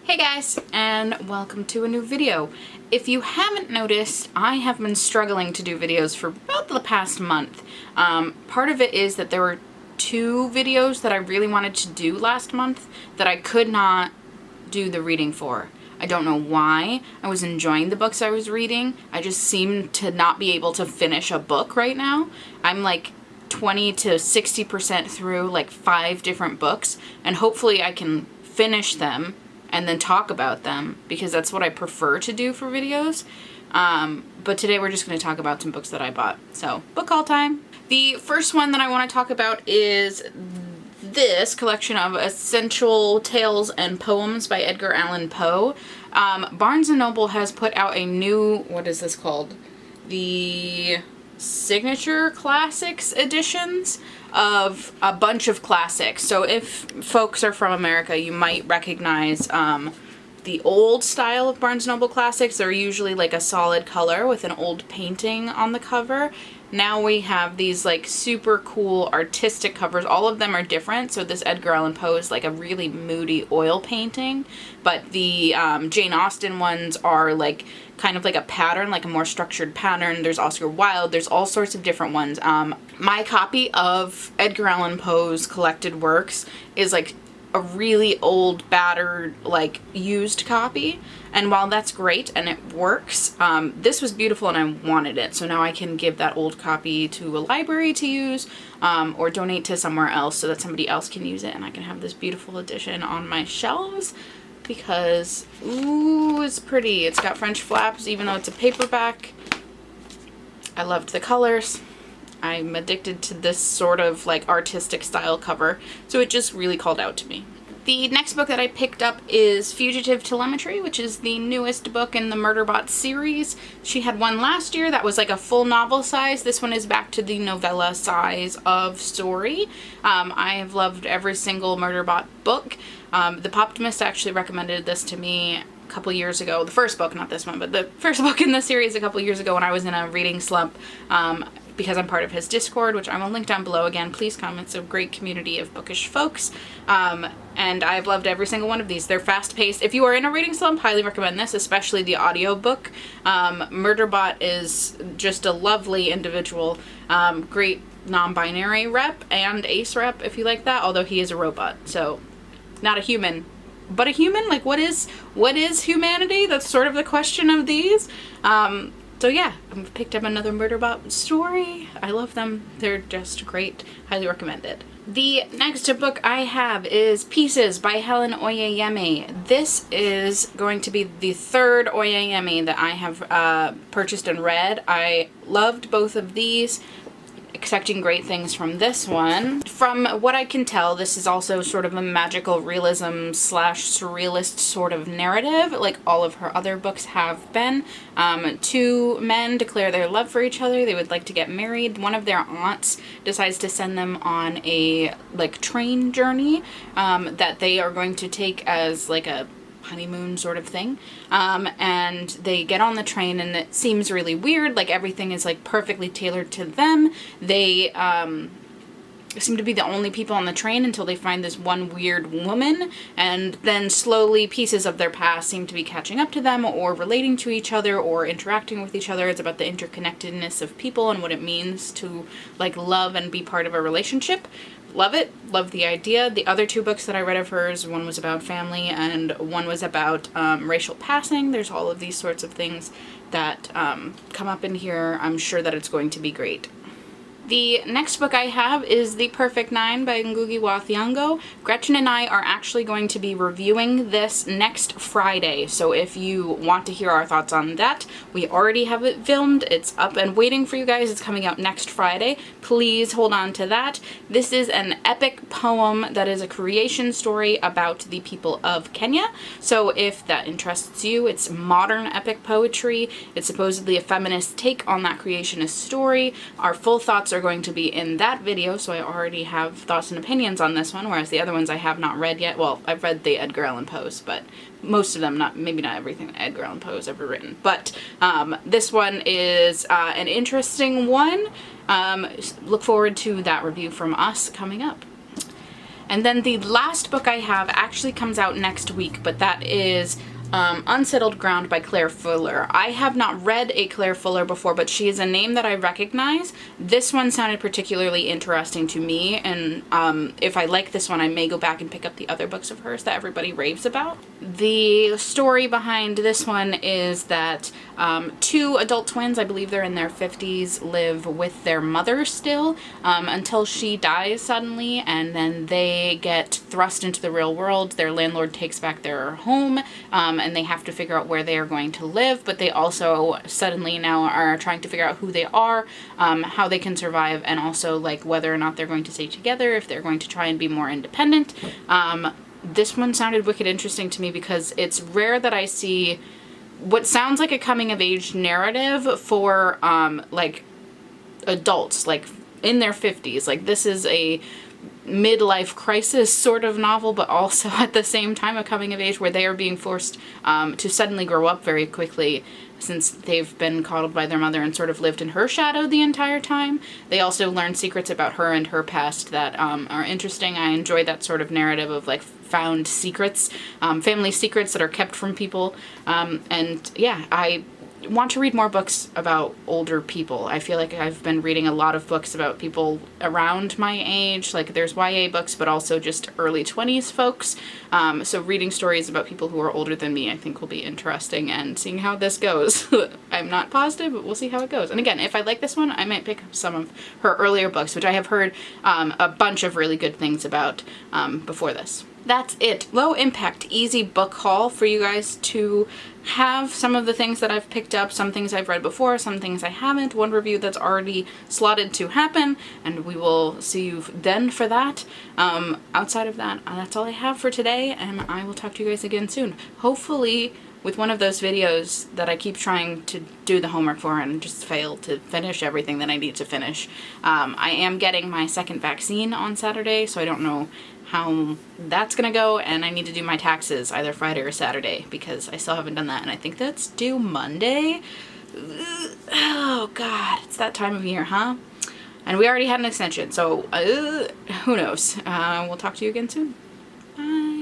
Hey guys, and welcome to a new video. If you haven't noticed, I have been struggling to do videos for about the past month. Part of it is that there were two videos that I really wanted to do last month that I could not do the reading for. I don't know why. I was enjoying the books I was reading. I just seemed to not be able to finish a book right now. I'm like 20 to 60% through like 5 different books, and hopefully I can finish them and then talk about them, because that's what I prefer to do for videos. But today we're just going to talk about some books that I bought. So, book haul time. The first one that I want to talk about is this collection of essential tales and poems by Edgar Allan Poe. Barnes & Noble has put out a new, what is this called? The Signature Classics editions of a bunch of classics. So if folks are from America, you might recognize the old style of Barnes & Noble classics. They're usually like a solid color with an old painting on the cover. Now we have these like super cool artistic covers. All of them are different. So this Edgar Allan Poe is like a really moody oil painting, but the Jane Austen ones are like kind of like a pattern, like a more structured pattern. There's Oscar Wilde. There's all sorts of different ones. My copy of Edgar Allan Poe's collected works is like a really old, battered, like used copy. And while that's great and it works, this was beautiful and I wanted it. So now I can give that old copy to a library to use, or donate to somewhere else so that somebody else can use it, and I can have this beautiful edition on my shelves because, ooh, it's pretty. It's got French flaps even though it's a paperback. I loved the colors. I'm addicted to this sort of like artistic style cover, so it just really called out to me. The next book that I picked up is Fugitive Telemetry, which is the newest book in the Murderbot series. She had one last year that was like a full novel size. This one is back to the novella size of story. I have loved every single Murderbot book. The Poptimist actually recommended this to me a couple years ago. The first book, not this one, but the first book in the series a couple years ago when I was in a reading slump. Because I'm part of his Discord, which I will link down below. Again, please come. It's a great community of bookish folks. And I've loved every single one of these. They're fast-paced. If you are in a reading slump, highly recommend this, especially the audiobook. Murderbot is just a lovely individual. Great non-binary rep and ace rep, if you like that, although he is a robot, so not a human. But a human? Like, what is humanity? That's sort of the question of these. So yeah, I picked up another Murderbot story. I love them. They're just great. Highly recommended. The next book I have is Pieces by Helen Oyeyemi. This is going to be the third Oyeyemi that I have purchased and read. I loved both of these. Expecting great things from this one. From what I can tell, this is also sort of a magical realism / surrealist sort of narrative, like all of her other books have been. 2 men declare their love for each other. They would like to get married. One of their aunts decides to send them on a like train journey that they are going to take as like a honeymoon sort of thing, and they get on the train and it seems really weird, like everything is like perfectly tailored to them. They seem to be the only people on the train until they find this one weird woman, and then slowly pieces of their past seem to be catching up to them or relating to each other or interacting with each other. It's about the interconnectedness of people and what it means to like love and be part of a relationship. Love it. Love the idea. The other 2 books that I read of hers, one was about family and one was about racial passing. There's all of these sorts of things that come up in here. I'm sure that it's going to be great. The next book I have is The Perfect Nine by Ngugi wa Thiong'o. Gretchen and I are actually going to be reviewing this next Friday, so if you want to hear our thoughts on that, we already have it filmed. It's up and waiting for you guys. It's coming out next Friday. Please hold on to that. This is an epic poem that is a creation story about the people of Kenya. So if that interests you, it's modern epic poetry. It's supposedly a feminist take on that creationist story. Our full thoughts are going to be in that video, so I already have thoughts and opinions on this one, whereas the other ones I have not read yet. Well, I've read the Edgar Allan Poe's, but most of them, maybe not everything that Edgar Allan Poe has ever written. But this one is an interesting one. Look forward to that review from us coming up. And then the last book I have actually comes out next week, but that is Unsettled Ground by Claire Fuller. I have not read a Claire Fuller before, but she is a name that I recognize. This one sounded particularly interesting to me, and if I like this one, I may go back and pick up the other books of hers that everybody raves about. The story behind this one is that two adult twins, I believe they're in their 50s, live with their mother still until she dies suddenly, and then they get thrust into the real world. Their landlord takes back their home, and they have to figure out where they are going to live, but they also suddenly now are trying to figure out who they are, how they can survive, and also like whether or not they're going to stay together, if they're going to try and be more independent. This one sounded wicked interesting to me because it's rare that I see what sounds like a coming of age narrative for like adults, like in their 50s. Like this is a midlife crisis sort of novel, but also at the same time a coming of age where they are being forced to suddenly grow up very quickly since they've been coddled by their mother and sort of lived in her shadow the entire time. They also learn secrets about her and her past that are interesting. I enjoy that sort of narrative of like found secrets, family secrets that are kept from people. And yeah, I want to read more books about older people. I feel like I've been reading a lot of books about people around my age. Like there's YA books, but also just early 20s folks. So reading stories about people who are older than me, I think will be interesting, and seeing how this goes. I'm not positive, but we'll see how it goes. And again, if I like this one, I might pick up some of her earlier books, which I have heard a bunch of really good things about before this. That's it. Low impact, easy book haul for you guys to have some of the things that I've picked up, some things I've read before, some things I haven't, one review that's already slotted to happen, and we will see you then for that. Outside of that, that's all I have for today, and I will talk to you guys again soon. Hopefully with one of those videos that I keep trying to do the homework for and just fail to finish everything that I need to finish. I am getting my second vaccine on Saturday, so I don't know how that's gonna go, and I need to do my taxes either Friday or Saturday because I still haven't done that, and I think that's due Monday. Oh god, it's that time of year, huh? And we already had an extension, so who knows. We'll talk to you again soon. Bye.